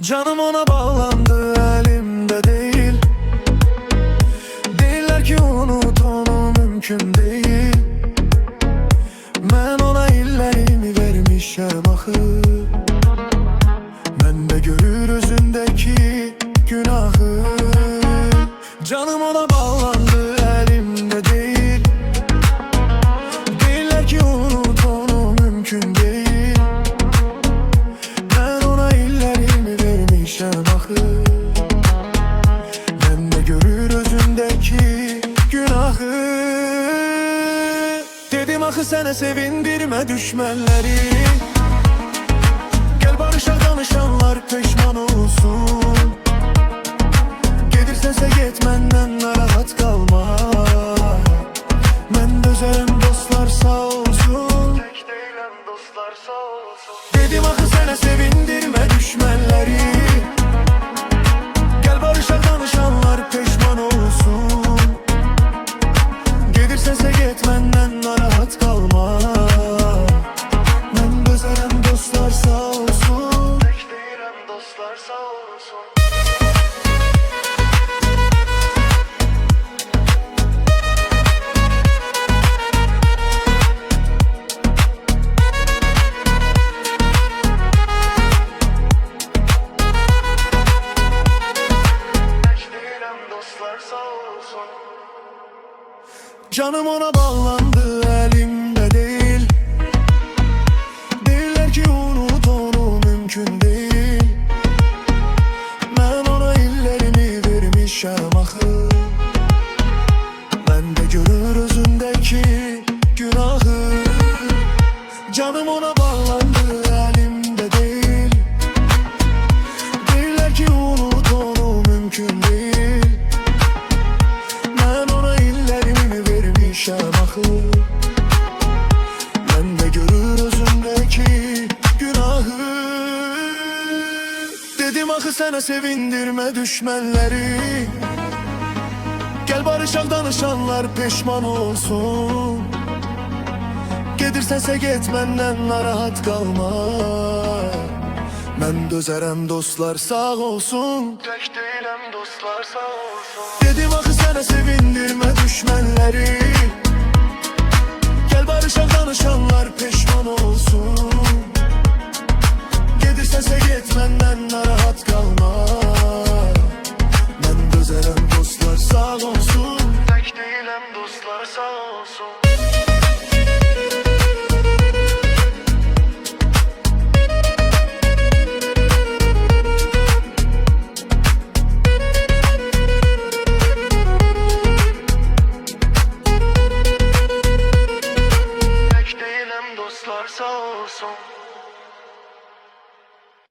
Canım ona bağlandı, elimde değil. Deyirlər ki unut onu, mümkün değil. Mən ona illərimi vermişəm axı. Məndə görür özündəki günahı. Canım ona bağlandı, elimde değil. Deyirlər ki unut onu, mümkün değil. Mən ona illərimi vermişəm axı. Məndə görür özündəki günahı. Dedim axı sənə sevindirmə düşmənləri. Gel barışaq danışanlar peşman olsun. Gedirsense git məndən narahat qalma. Mən dözərəm dostlar sağ olsun. Tek deyiləm dostlar sağ olsun. Dedim axı sənə sevindirmə düşmənləri. Gel barışaq danışanlar peşman olsun. Gedirsense git məndən narahat qalma. Mən dözərəm dostlar sağ olsun. Tek deyiləm dostlar sağ olsun. Canım ona bağlandı, elimde değil. Deyirlər ki unut onu, mümkün değil. Mən ona illərimi vermişəm axı. Məndə görür özündəki günahı. Canım ona bağlandı, elimde değil. Deyirlər ki unut onu, mümkün değil. Mən ona illərimi vermişəm axı. Məndə görür özündəki günahı. Dedim axı sənə sevindirmə düşmənləri. Gel barışaq danışanlar peşman olsun. Gedirsənsə get məndən narahat qalma. Mən dözərəm dostlar sağ olsun. Tək deyiləm dostlar sağ olsun. Dedim axı sənə sevindirmə düşmənləri. Gel barışaq danışanlar peşman olsun. Gedirsənsə get məndən narahat qalma. Mən dözərəm dostlar sağ olsun.